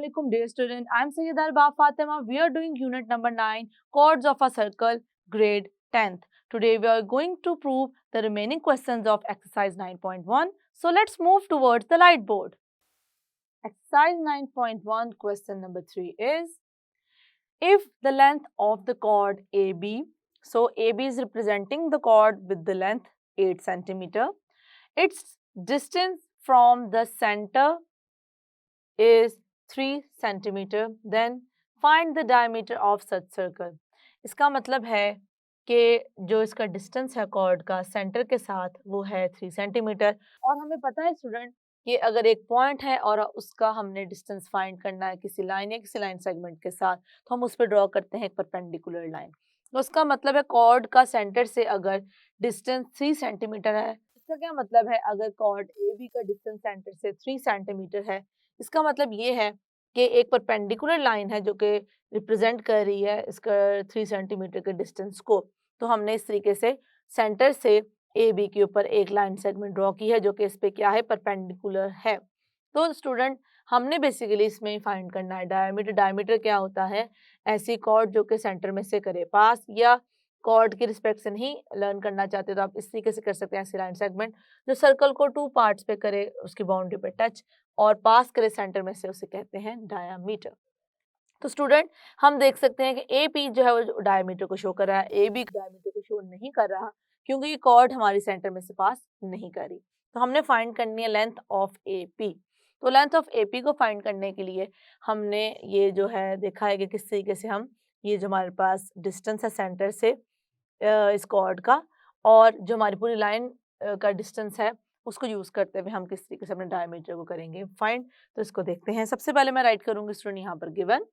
Assalamualaikum dear student. I am Sayyida Arba Fatima. We are doing unit number 9, chords of a circle, grade 10th. Today we are going to prove the remaining questions of exercise 9.1. So let's move towards the light board. Exercise 9.1 question number 3 is, if the length of the chord AB, so AB is representing the chord with the length 8 centimeter, its distance from the center is 3 centimeter, then find the diameter of such circle. इसका मतलब है कि जो इसका distance है cord का centre के साथ वो है 3 सेंटीमीटर, और हमें पता है स्टूडेंट कि अगर एक पॉइंट है और उसका हमने डिस्टेंस फाइंड करना है किसी लाइन या किसी लाइन सेगमेंट के साथ, तो हम उस पर ड्रॉ करते हैं एक परपेंडिकुलर लाइन। तो उसका मतलब है कॉर्ड का सेंटर से अगर डिस्टेंस 3 सेंटीमीटर है, इसका क्या मतलब है, अगर कॉर्ड ए बी का डिस्टेंस सेंटर से 3 सेंटीमीटर है, इसका मतलब ये है कि एक परपेंडिकुलर लाइन है जो कि रिप्रेजेंट कर रही है इसका 3 सेंटीमीटर के डिस्टेंस को। तो हमने इस तरीके से सेंटर से ए बी के ऊपर एक लाइन सेगमेंट ड्रॉ की है जो कि इस पे क्या है, परपेंडिकुलर है। तो स्टूडेंट हमने बेसिकली इसमें फाइंड करना है डायमीटर। डायमीटर क्या होता है, ऐसी कॉर्ड जो कि सेंटर में से करे पास, या कॉर्ड की रिस्पेक्ट से नहीं लर्न करना चाहते तो आप इस तरीके से कर सकते हैं, ऐसी लाइन सेगमेंट जो सर्कल को 2 पार्ट्स पे करे, उसकी बाउंड्री पे टच और पास करे सेंटर में से, उसे कहते हैं डायामीटर। तो स्टूडेंट हम देख सकते हैं कि ए पी जो है वो डायमीटर को शो कर रहा है, ए बी डायमीटर को शो नहीं कर रहा क्योंकि ये कॉर्ड हमारी सेंटर में से पास नहीं कर रही। तो हमने फाइंड करनी है लेंथ ऑफ ए पी। तो लेंथ ऑफ ए पी को फाइंड करने के लिए हमने ये जो है देखा है कि किस तरीके से हम ये जो हमारे पास डिस्टेंस है सेंटर से इस कॉर्ड का, और जो हमारी पूरी लाइन का डिस्टेंस है उसको यूज करते हुए हम किस तरीके से अपने डायमीटर को करेंगे फाइंड। तो इसको देखते हैं। सबसे पहले मैं राइट करूंगी स्टूडेंट यहाँ पर given,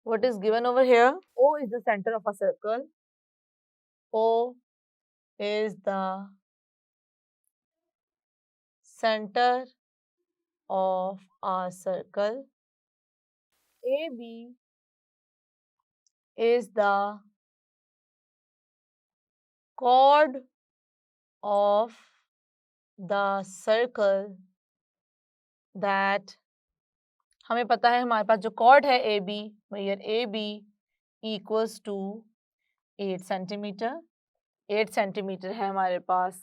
what is given over here, O is the center of a circle, O is the center of a circle, AB is the chord of the circle that, हमें पता है हमारे पास जो कॉर्ड है A B, where A B equals to 8 centimetre. 8 centimetre है हमारे पास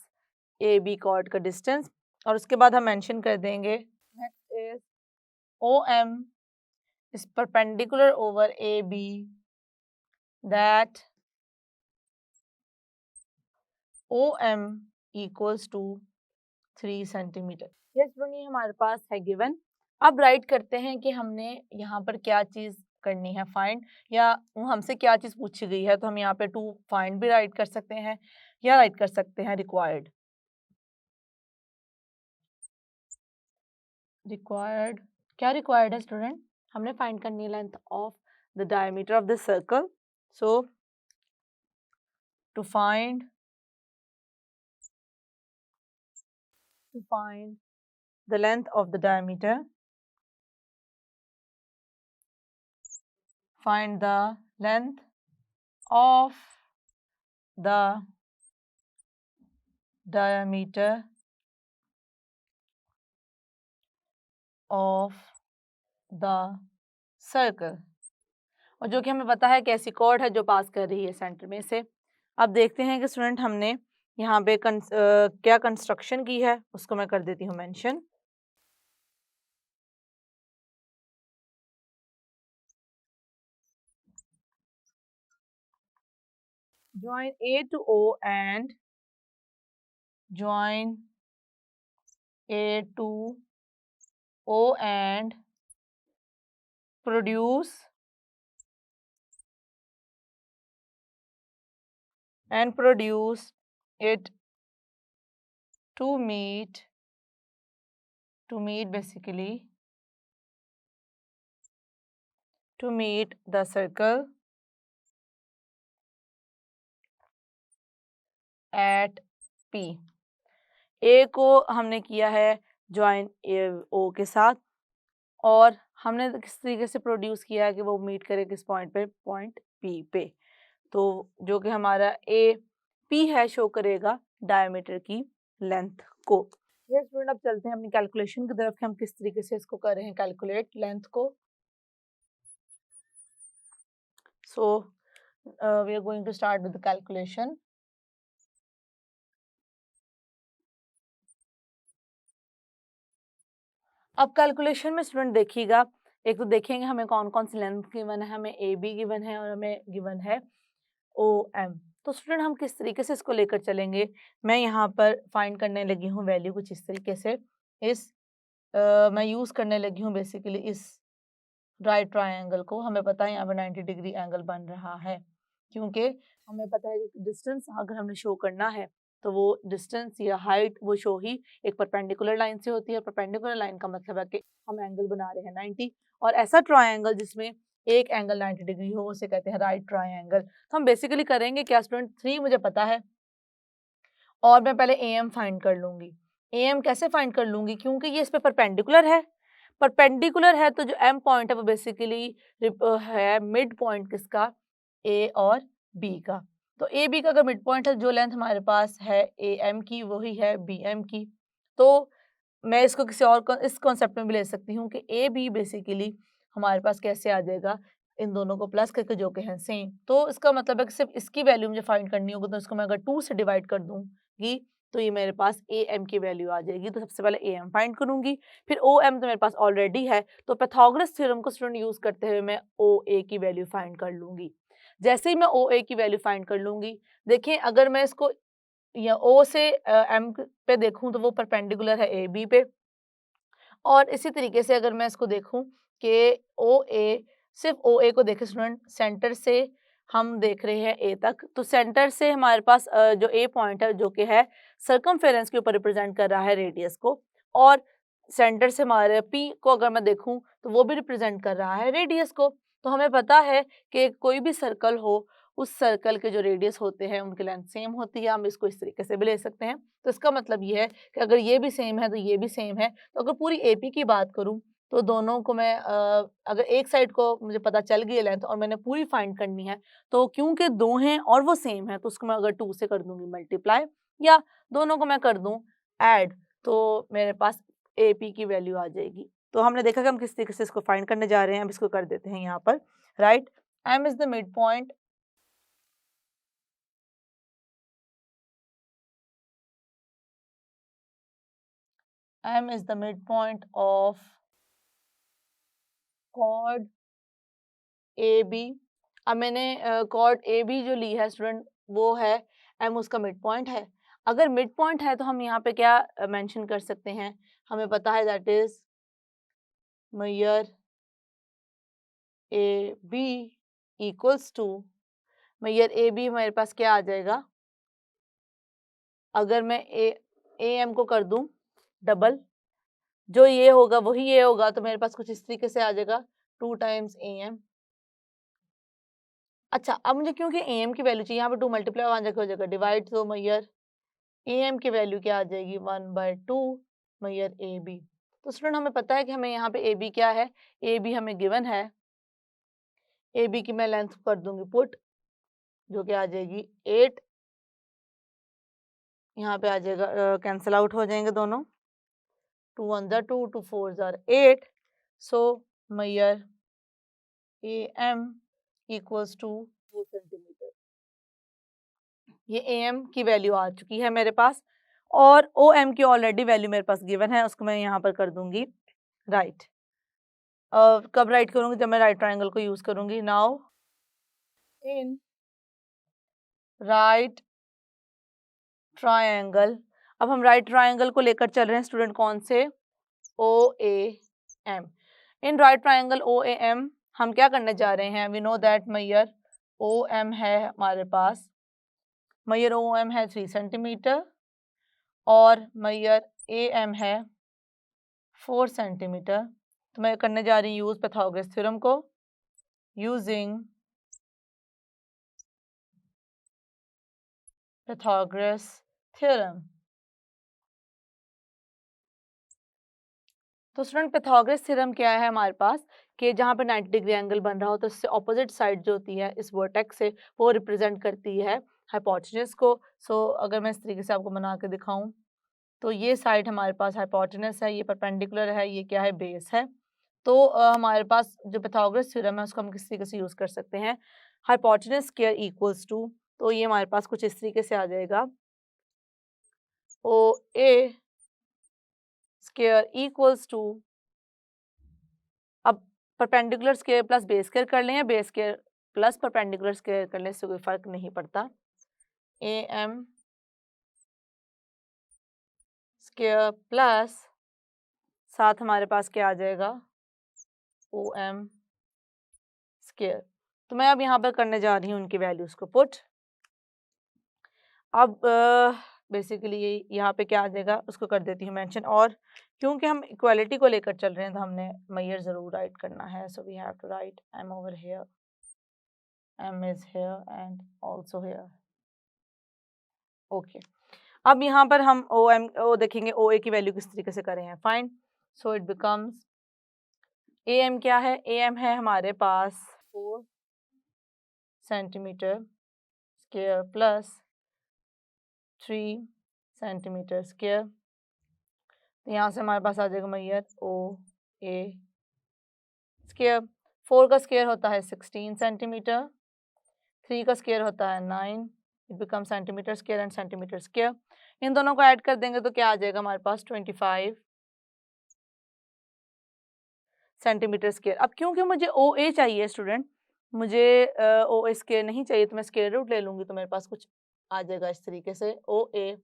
A B chord का डिस्टेंस, और उसके बाद हम मेंशन कर देंगे is O M is perpendicular over A B, that O M equals to 3 centimetre. ये स्टूडेंट हमारे पास है गिवन। अब राइट करते हैं कि हमने यहाँ पर क्या चीज़ करनी है फाइंड, या हमसे क्या चीज़ पूछी गई है। तो हम यहाँ पे टू फाइंड भी राइट कर सकते हैं या राइट कर सकते हैं रिक्वायर्ड। रिक्वायर्ड क्या रिक्वायर्ड है स्टूडेंट, हमने फाइंड करनी है length of the diameter of the circle. So to find the length of the diameter, find the length of the diameter of the circle, और जो कि हमें पता है कि ऐसी कॉर्ड है जो पास कर रही है सेंटर में से। अब देखते हैं कि स्टूडेंट हमने यहाँ पे क्या कंस्ट्रक्शन की है, उसको मैं कर देती हूँ mention. Join A to O and join A to O and produce it to meet basically to meet the circle at P। A को हमने किया है ज्वाइन O के साथ, और हमने किस तरीके से प्रोड्यूस किया है कि वो मीट करे किस पॉइंट पे, पॉइंट P पे। तो जो कि हमारा A P है शो करेगा डायमीटर की लेंथ को। देखिए स्टूडेंट, अब चलते हैं अपनी कैलकुलेशन की तरफ कि हम किस तरीके से इसको कर रहे हैं कैलकुलेट लेंथ को। So we are going to start with the calculation. अब कैलकुलेशन में स्टूडेंट देखिएगा, एक तो देखेंगे हमें कौन कौन सी लेंथ गिवन है, हमें ए बी गिवन है और हमें गिवन है ओ एम। तो स्टूडेंट हम किस तरीके से इसको लेकर चलेंगे, मैं यहाँ पर फाइंड करने लगी हूँ वैल्यू कुछ इस तरीके से। मैं यूज़ करने लगी हूँ बेसिकली इस राइट ट्रायंगल को। हमें पता है यहाँ पे 90 डिग्री एंगल बन रहा है, क्योंकि हमें पता है कि डिस्टेंस अगर हमने शो करना है तो वो डिस्टेंस या हाइट वो शो ही एक परपेंडिकुलर लाइन से होती है। परपेंडिकुलर लाइन का मतलब है कि हम एंगल बना रहे हैं 90, और ऐसा ट्रायंगल जिसमें एक एंगल 90 डिग्री हो उसे कहते हैं राइट ट्रायंगल। तो हम बेसिकली करेंगे क्या स्टूडेंट, 3 मुझे पता है और मैं पहले ए एम फाइंड कर लूंगी। ए एम कैसे फाइंड कर लूंगी, क्योंकि ये इस पे परपेंडिकुलर है। परपेंडिकुलर है तो जो एम पॉइंट है वो बेसिकली है मिड पॉइंट किसका, ए और बी का। तो ए बी का अगर मिड पॉइंट है, जो लेंथ हमारे पास है ए एम की वही है बी एम की। तो मैं इसको किसी और इस कॉन्सेप्ट में भी ले सकती हूँ कि ए बी बेसिकली हमारे पास कैसे आ जाएगा, इन दोनों को प्लस करके जो कि हैं सेम। तो इसका मतलब है कि सिर्फ इसकी वैल्यू मुझे फाइंड करनी होगी, तो इसको मैं अगर 2 से डिवाइड कर दूंगी तो ये मेरे पास ए एम की वैल्यू आ जाएगी। तो सबसे पहले ए एम फाइंड करूंगी, फिर ओ एम तो मेरे पास ऑलरेडी है, तो पैथागोरस थ्योरम को स्टूडेंट यूज करते हुए मैं ओ ए की वैल्यू फाइंड कर लूंगी। जैसे ही मैं ओ ए की वैल्यू फाइंड कर लूंगी, देखें अगर मैं इसको या ओ से एम पे देखूं तो वो परपेंडिकुलर है ए बी पे, और इसी तरीके से अगर मैं इसको देखूं कि ओ ए, सिर्फ ओ ए को देखें स्टूडेंट, सेंटर से हम देख रहे हैं ए तक, तो सेंटर से हमारे पास जो ए पॉइंट है जो कि है सर्कमफेरेंस के ऊपर रिप्रेजेंट कर रहा है रेडियस को, और सेंटर से हमारे पी को अगर मैं देखूं तो वो भी रिप्रेजेंट कर रहा है रेडियस को। तो हमें पता है कि कोई भी सर्कल हो, उस सर्कल के जो रेडियस होते हैं उनकी लेंथ सेम होती है। हम इसको इस तरीके से भी ले सकते हैं। तो इसका मतलब ये है कि अगर ये भी सेम है तो ये भी सेम है। तो अगर पूरी एपी की बात करूं तो दोनों को मैं अगर एक साइड को मुझे पता चल गई है लेंथ और मैंने पूरी फाइंड करनी है, तो क्योंकि दो हैं और वो सेम है तो उसको मैं अगर 2 से कर दूंगी मल्टीप्लाई, या दोनों को मैं कर दूं ऐड, तो मेरे पास एपी की वैल्यू आ जाएगी। तो हमने देखा कि हम किस तरीके से इसको फाइंड करने जा रहे हैं। अब इसको कर देते हैं यहाँ पर, right. M is the mid point M is the midpoint of chord AB। अब मैंने chord AB जो ली है स्टूडेंट, वो है M उसका मिड पॉइंट है। अगर मिड पॉइंट है तो हम यहाँ पे क्या मेंशन कर सकते हैं, हमें पता है that is measure AB equals to, measure AB हमारे पास क्या आ जाएगा, अगर मैं AM को कर दूं डबल, जो ये होगा वही ये होगा, तो मेरे पास कुछ इस तरीके से आ जाएगा 2 टाइम्स AM। अच्छा, अब मुझे क्योंकि AM की वैल्यू चाहिए, यहाँ पे 2 मल्टीप्लाई वहाँ जाके हो जाएगा डिवाइड, तो मैयर AM की वैल्यू क्या आ जाएगी 1/2 मैयर AB। तो स्टूडेंट हमें पता है कि हमें यहाँ पे AB क्या है, AB हमें गिवन है। AB की मैं लेंथ कर दूंगी पुट, जो कि आ जाएगी 8, यहाँ पे आ जाएगा कैंसिल आउट हो जाएंगे दोनों, 2 1 जा 2, 2 4 जा 8, सो Maihar AM equals to 4 centimetre. ये AM की वैल्यू आ चुकी है मेरे पास, और OM की ऑलरेडी वैल्यू मेरे पास गिवन है, उसको मैं यहाँ पर कर दूंगी राइट। कब राइट करूंगी, जब मैं राइट ट्रायंगल को यूज करूंगी। नाउ इन राइट ट्रायंगल, अब हम राइट ट्रायंगल को लेकर चल रहे हैं स्टूडेंट, कौन से, OAM। इन राइट ट्रायंगल OAM हम क्या करने जा रहे हैं, we know that Maihar OM है हमारे पास, मैयर OM है 3 सेंटीमीटर और मैयर AM है 4 सेंटीमीटर। तो मैं करने जा रही हूँ यूज पैथागोरस थ्योरम को, यूजिंग पैथागोरस थ्योरम। तो स्टूडेंट पैथागोरस थ्योरम क्या है हमारे पास, कि जहाँ पे 90 डिग्री एंगल बन रहा हो तो इससे ऑपोजिट साइड जो होती है इस वर्टेक्स से, वो रिप्रेजेंट करती है हाइपोटेन्यूज को। सो अगर मैं इस तरीके से आपको बना के दिखाऊं तो ये साइड हमारे पास हाइपोटेनस है, ये परपेंडिकुलर है, ये क्या है, बेस है। तो हमारे पास जो पाइथागोरस थ्योरम है उसको हम किस तरीके से यूज़ कर सकते हैं, हाइपोटेनस स्क्वायर इक्वल्स टू, तो ये हमारे पास कुछ इस तरीके से आ जाएगा, ओ ए स्क्वायर इक्वल्स टू, अब perpendicular square plus base square कर लें या base square plus perpendicular square कर लें, इससे कोई फर्क नहीं पड़ता, ए एम स्क्वायर प्लस साथ हमारे पास क्या आ जाएगा, ओ एम स्क्वायर। तो मैं अब यहाँ पर करने जा रही हूँ उनकी वैल्यूज को पुट। अब बेसिकली यहाँ पे क्या आ जाएगा उसको कर देती हूँ मेंशन, और क्योंकि हम इक्वालिटी को लेकर चल रहे हैं तो हमने मैयर ज़रूर राइट करना है, so we have to write M over here, M is here and also here. Okay, अब यहाँ पर हम ओ देखेंगे ओ ए की वैल्यू किस तरीके से करें हैं, fine. So it becomes A M क्या है, ए एम है हमारे पास 4 centimetre square plus 3 centimetre square. तो यहाँ से हमारे पास आ जाएगा मैयर ओ ए स्क्वायर। 4 का स्क्वायर होता है 16 सेंटीमीटर, 3 का स्क्वायर होता है 9, it become centimetre square and centimetre square. इन दोनों को ऐड कर देंगे तो क्या आ जाएगा हमारे पास 25 सेंटीमीटर स्क्वायर। अब क्योंकि मुझे ओ ए चाहिए स्टूडेंट, मुझे ओ ए स्क्वायर नहीं चाहिए, तो मैं स्क्वायर रूट ले लूंगी तो मेरे पास कुछ आ जाएगा इस तरीके से, ओ ए,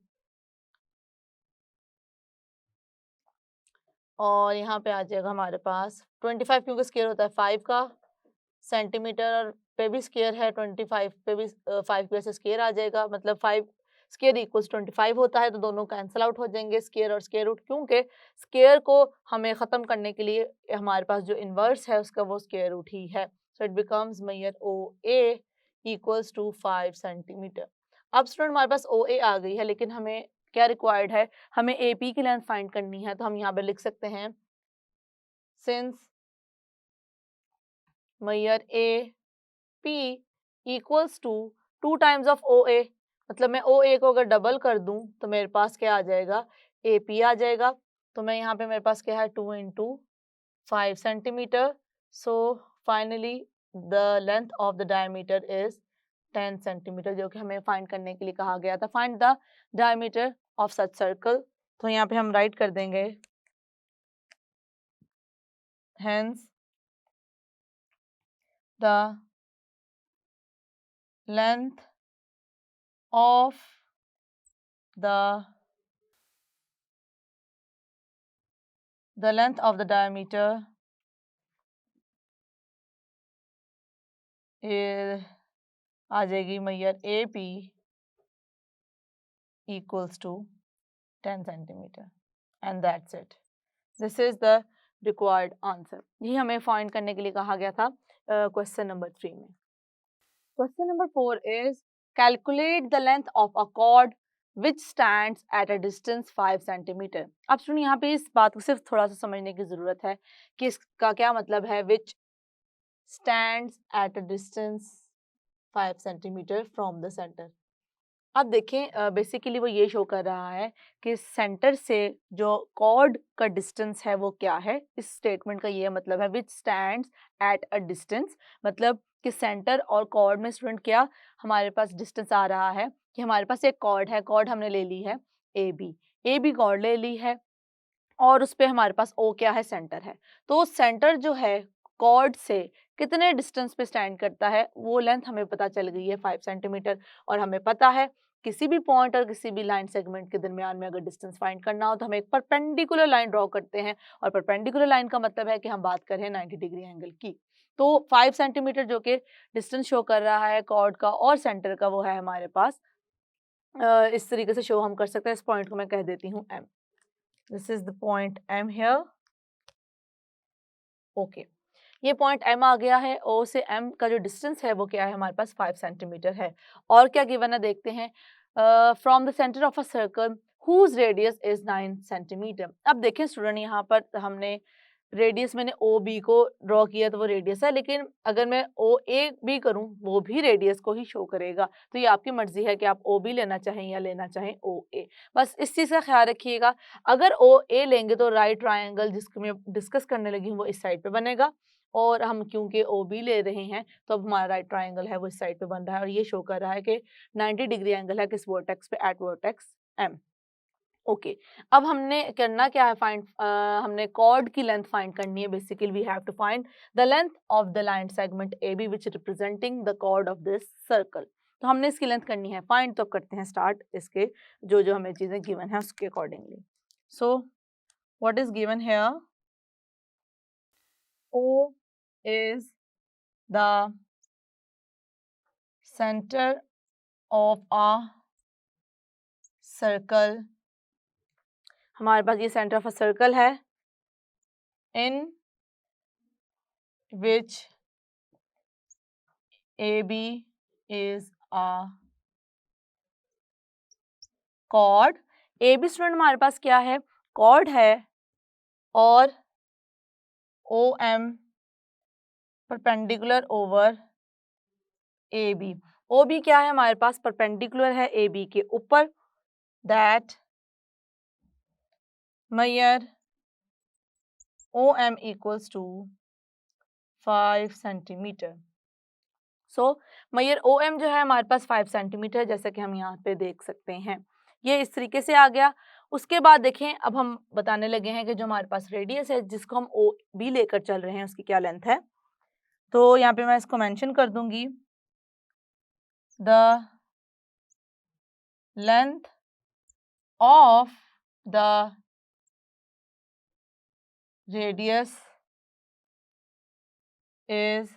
और यहाँ पे आ जाएगा हमारे पास 25, क्योंकि स्क्वायर होता है 5 का, सेंटीमीटर पे भी स्क्वायर है, 25 पे भी 5 की वजह से स्क्वायर आ जाएगा, मतलब 5 स्क्वायर इक्वल्स 25 होता है, तो दोनों कैंसिल आउट हो जाएंगे स्क्वायर और स्क्वायर रूट, क्योंकि स्क्वायर को हमें ख़त्म करने के लिए हमारे पास जो इन्वर्स है उसका वो स्क्वायर रूट ही है। सो इट बिकम्स मैयर O A equals to 5 centimetre. अब स्टूडेंट हमारे पास ओ ए आ गई है, लेकिन हमें क्या रिक्वायर्ड है, हमें ए पी की लेंथ फाइंड करनी है। तो हम यहाँ पे लिख सकते हैं सिंस मैयर A P equals to 2 times of O A, मतलब मैं ओ ए को अगर डबल कर दूं तो मेरे पास क्या आ जाएगा, ए पी आ जाएगा। तो मैं यहाँ पे मेरे पास क्या है 2 into 5 centimetre. So finally the length of the diameter is 10 centimetre, जो कि हमें फाइंड करने के लिए कहा गया था, find the diameter of such circle. तो यहाँ पे हम राइट कर देंगे hence the length of the length of the diameter is आ जाएगी Maihar A P equals to 10 centimeter and that's it. This is the required answer. ये हमें फाइंड करने के लिए कहा गया था क्वेश्चन नंबर 3 में। Question number 4 is calculate the length of a cord which stands at a distance 5 centimeter. अब सुनिए यहाँ पे इस बात को सिर्फ थोड़ा सा समझने की जरूरत है कि इसका क्या मतलब है, which stands at a distance 5 centimeter from the center. अब देखें बेसिकली वो ये शो कर रहा है कि सेंटर से जो कॉर्ड का डिस्टेंस है वो क्या है। इस स्टेटमेंट का ये मतलब है विच स्टैंड्स एट अ डिस्टेंस, मतलब कि सेंटर और कॉर्ड में स्टूडेंट क्या हमारे पास डिस्टेंस आ रहा है कि हमारे पास एक कॉर्ड है, कॉर्ड हमने ले ली है ए बी कॉर्ड ले ली है, और उस पर हमारे पास ओ क्या है, सेंटर है। तो सेंटर जो है कॉर्ड से कितने डिस्टेंस पे स्टैंड करता है वो लेंथ हमें पता चल गई है 5 सेंटीमीटर। और हमें पता है किसी भी पॉइंट और किसी भी लाइन सेगमेंट के दरमियान में अगर डिस्टेंस फाइंड करना हो तो हम एक परपेंडिकुलर लाइन ड्रॉ करते हैं, और परपेंडिकुलर लाइन का मतलब है कि हम बात कर रहे हैं 90 डिग्री एंगल की। तो 5 सेंटीमीटर जो कि डिस्टेंस शो कर रहा है कॉर्ड का और सेंटर का वो है हमारे पास इस तरीके से शो हम कर सकते हैं। इस पॉइंट को मैं कह देती हूँ M. This is the point M here. Okay, ये पॉइंट M आ गया है। O से M का जो डिस्टेंस है वो क्या है हमारे पास 5 सेंटीमीटर है। और क्या गिवन है देखते हैं, from the centre of a circle whose radius is 9 centimetre. अब देखें स्टूडेंट यहाँ पर हमने रेडियस मैंने ओ बी को ड्रॉ किया तो वो रेडियस है, लेकिन अगर मैं ओ ए भी करूं वो भी रेडियस को ही शो करेगा। तो ये आपकी मर्जी है कि आप ओ बी लेना चाहें या लेना चाहें ओ ए। बस इस चीज़ का ख्याल रखिएगा, अगर ओ ए लेंगे तो राइट ट्रायंगल जिसको मैं डिस्कस करने लगी हूँ वो इस साइड पे बनेगा, और हम क्योंकि ओ बी ले रहे हैं तो अब हमारा राइट ट्रायंगल है वो इस साइड पे बन रहा है, और ये शो कर रहा है कि 90 डिग्री एंगल है किस वर्टेक्स पे, एट वर्टेक्स एम। ओके, अब हमने करना क्या है, हमने कॉर्ड की लेंथ फाइंड करनी है। Basically we have to find the length of the line segment A B which representing the chord of this circle. तो हमने इसकी लेंथ करनी है फाइंड, तो करते हैं स्टार्ट इसके जो जो हमें चीजें गिवन है उसके accordingly. So what is given here, O is the centre of a circle, हमारे पास ये सेंटर ऑफ अ सर्कल है, in which AB is a chord। AB student हमारे पास क्या है, chord है, और OM perpendicular over AB। OB क्या है हमारे पास, परपेंडिकुलर है AB के ऊपर, that measure OM equals to 5 centimetre. So measure OM जो है हमारे पास 5 सेंटीमीटर, जैसा कि हम यहाँ पे देख सकते हैं। ये इस तरीके से आ गया। उसके बाद देखें, अब हम बताने लगे हैं कि जो हमारे पास रेडियस है जिसको हम ओ बी लेकर चल रहे हैं उसकी क्या लेंथ है। तो यहाँ पे मैं इसको मेंशन कर दूंगी, the length of the radius is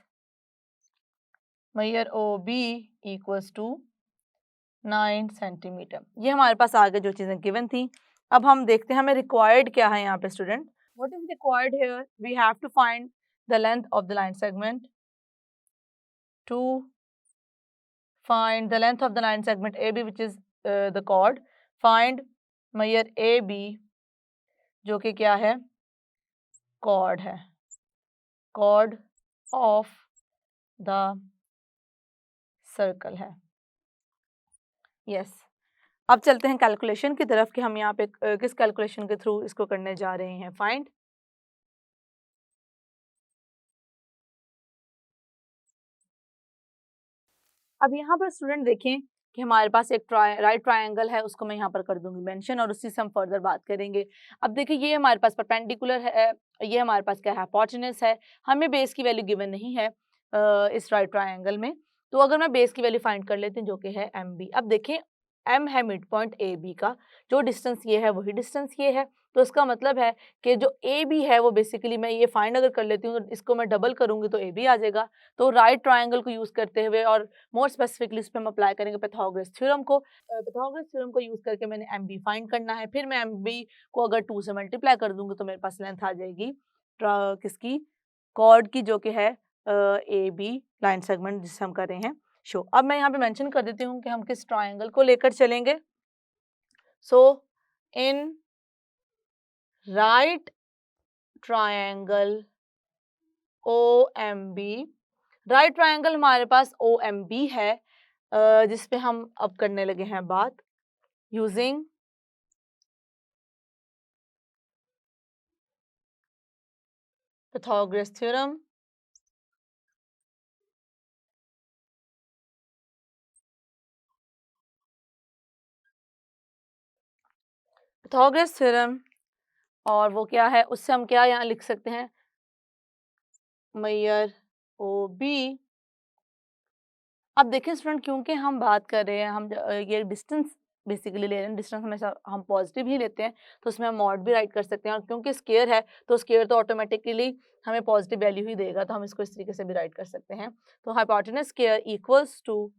measure O B equals to 9 centimetre. ये हमारे पास आगे जो चीज़ें गिवन थी। अब हम देखते हैं हमें रिक्वायर्ड क्या है यहाँ पे student. What is required here, we have to find the length of the line segment, to find the length of the line segment A B which is the chord, find measure A B जो कि क्या है, chord है, chord of the circle है। Yes, अब चलते हैं calculation की तरफ कि हम यहाँ पे किस कैलकुलेशन के थ्रू इसको करने जा रहे हैं फाइंड। अब यहाँ पर स्टूडेंट देखें कि हमारे पास एक राइट ट्रायंगल है, उसको मैं यहाँ पर कर दूंगी मेंशन, और उसी से हम फर्दर बात करेंगे। अब देखिए ये हमारे पास परपेंडिकुलर है, ये हमारे पास क्या है, हाइपोटेनस है। हमें बेस की वैल्यू गिवन नहीं है इस राइट ट्रायंगल में, तो अगर मैं बेस की वैल्यू फाइंड कर लेती हूँ जो कि है एम बी। अब देखें एम है मिड पॉइंट ए बी का, जो डिस्टेंस ये है वही डिस्टेंस ये है, तो इसका मतलब है कि जो ए बी है वो बेसिकली मैं ये फाइंड अगर कर लेती हूँ तो इसको मैं डबल करूंगी तो ए बी आ जाएगा। तो राइट ट्रायंगल को यूज करते हुए और मोर स्पेसिफिकली इस पे हम अप्लाई करेंगे पाइथागोरस थ्योरम को। पाइथागोरस थ्योरम को यूज करके मैंने एम बी फाइंड करना है। फिर मैं एम बी को अगर 2 से मल्टीप्लाई कर दूंगी तो मेरे पास लेंथ आ जाएगी किसकी, कॉर्ड की, जो कि है ए बी लाइन सेगमेंट जिससे हम कर रहे हैं शो। अब मैं यहाँ पे मेंशन कर देती हूँ कि हम किस ट्रायंगल को लेकर चलेंगे। So in right triangle O M B, right triangle हमारे पास ओ एम बी है, जिस पे हम अब करने लगे हैं बात using Pythagoras theorem. Pythagoras theorem, और वो क्या है, उससे हम क्या यहाँ लिख सकते हैं, मेजर ओ बी। अब देखिए स्टूडेंट, क्योंकि हम बात कर रहे हैं, हम ये डिस्टेंस बेसिकली ले रहे हैं, डिस्टेंस हमेशा हम पॉजिटिव ही लेते हैं, तो उसमें हम मॉड भी राइट कर सकते हैं, और क्योंकि स्केयर है तो स्केयर तो ऑटोमेटिकली हमें पॉजिटिव वैल्यू ही देगा, तो हम इसको इस तरीके से भी राइट कर सकते हैं। तो hypotenuse square equals to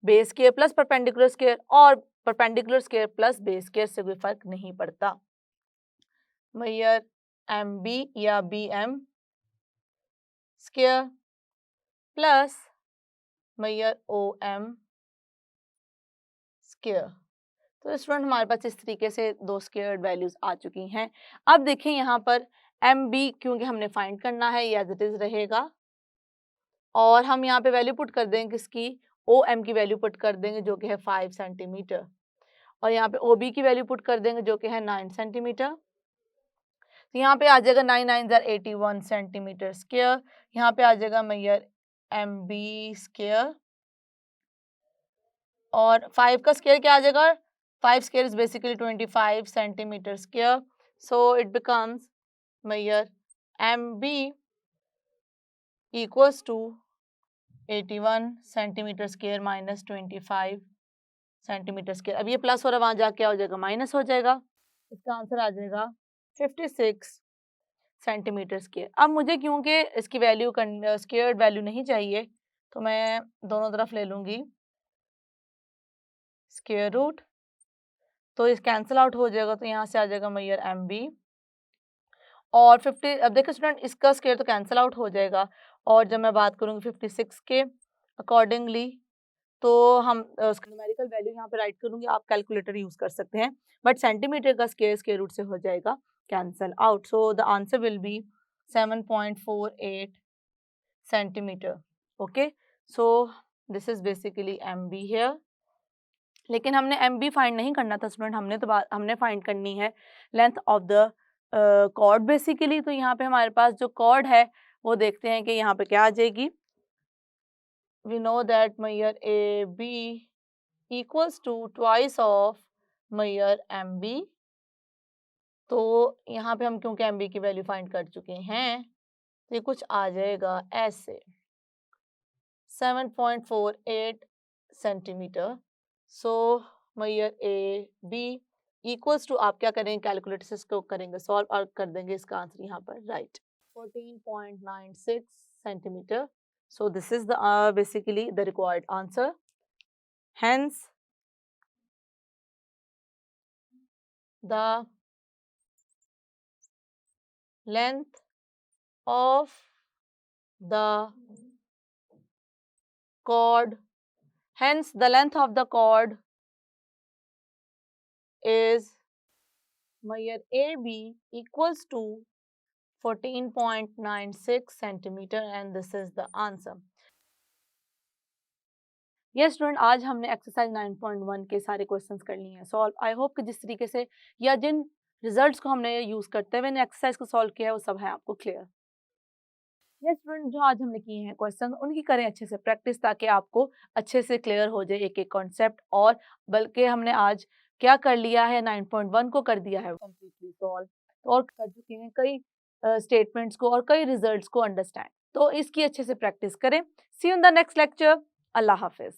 base square plus perpendicular square, और perpendicular square plus base square से कोई फर्क नहीं पड़ता। मेजर एम बी या B M square plus measure O M square. तो स्टूडेंट हमारे पास इस तरीके से दो स्केयर्ड वैल्यूज आ चुकी हैं। अब देखें यहाँ पर एम बी क्योंकि हमने फाइंड करना है, ये एज इट इज रहेगा। और हम यहाँ पे वैल्यू पुट कर देंगे किसकी, ओ एम की वैल्यू पुट कर देंगे जो कि है 5 सेंटीमीटर। और यहाँ पे ओ बी की वैल्यू पुट कर देंगे जो कि है 9 सेंटीमीटर। तो यहाँ पे आ जाएगा 9 9 81 सेंटीमीटर स्क्वायर। यहाँ पे आ जाएगा मैयर एम बी स्क्वायर। और 5 का स्क्वायर क्या आ जाएगा, 5 square is basically 25 centimetre square. So it becomes measure M B equals to 81 centimetre square minus 25 centimetre square. अब ये प्लस हो रहा है, वहां जाके क्या हो जाएगा, माइनस हो जाएगा। इसका आंसर आ जाएगा 56 सेंटीमीटर स्क्वायर। अब मुझे क्योंकि इसकी वैल्यू स्क्वायर्ड वैल्यू नहीं चाहिए, तो मैं दोनों तरफ ले लूंगी स्क्वायर रूट, तो इस कैंसिल आउट हो जाएगा। तो यहाँ से आ जाएगा मैयर एम बी और 50। अब देखो स्टूडेंट, इसका स्क्वायर तो कैंसिल आउट हो जाएगा। और जब मैं बात करूँगी 56 के अकॉर्डिंगली, तो हम उसका न्यूमेरिकल वैल्यू यहाँ पे राइट करूँगी, आप कैलकुलेटर यूज कर सकते हैं। बट सेंटीमीटर का स्क्वायर रूट से हो जाएगा cancel out. So the answer will be 7.48 centimetre. Okay, so this is basically M B here. लेकिन हमने एम बी फाइंड नहीं करना था स्टूडेंट, हमने फाइंड करनी है length of the chord basically. तो यहाँ पे हमारे पास जो कॉर्ड है वो देखते हैं कि यहाँ पे क्या आ जाएगी। we know that measure AB equals to twice of measure MB। तो यहाँ पे हम क्योंकि MB की वैल्यू फाइंड कर चुके हैं, तो ये कुछ आ जाएगा ऐसे 7.48 centimetre. So measure AB equals टू, आप क्या करेंगे, कैलकुलेटर से इसको करेंगे सॉल्व और कर देंगे इसका आंसर यहाँ पर right 14.96 centimetre. So this is the basically the required answer. Hence, the length of the chord, hence the length of the chord is measure AB equals to 14.96 centimeter and this is the answer. Yes student, आज हमने exercise 9.1 के सारे questions कर लिए हैं solve. I hope कि जिस तरीके से या जिन रिजल्ट्स को हमने यूज़ करते हुए एक्सरसाइज को सॉल्व किया है वो सब है आपको क्लियर। यस स्टूडेंट, जो आज हमने किए हैं क्वेश्चन उनकी करें अच्छे से प्रैक्टिस ताकि आपको अच्छे से क्लियर हो जाए एक एक कॉन्सेप्ट। और बल्कि हमने आज क्या कर लिया है, 9.1 को कर दिया है कम्प्लीटली सॉल्व और कर चुके हैं कई स्टेटमेंट्स को और कई रिजल्ट्स को अंडरस्टैंड। तो इसकी अच्छे से प्रैक्टिस करें। See you in the next lecture. अल्लाह हाफिज।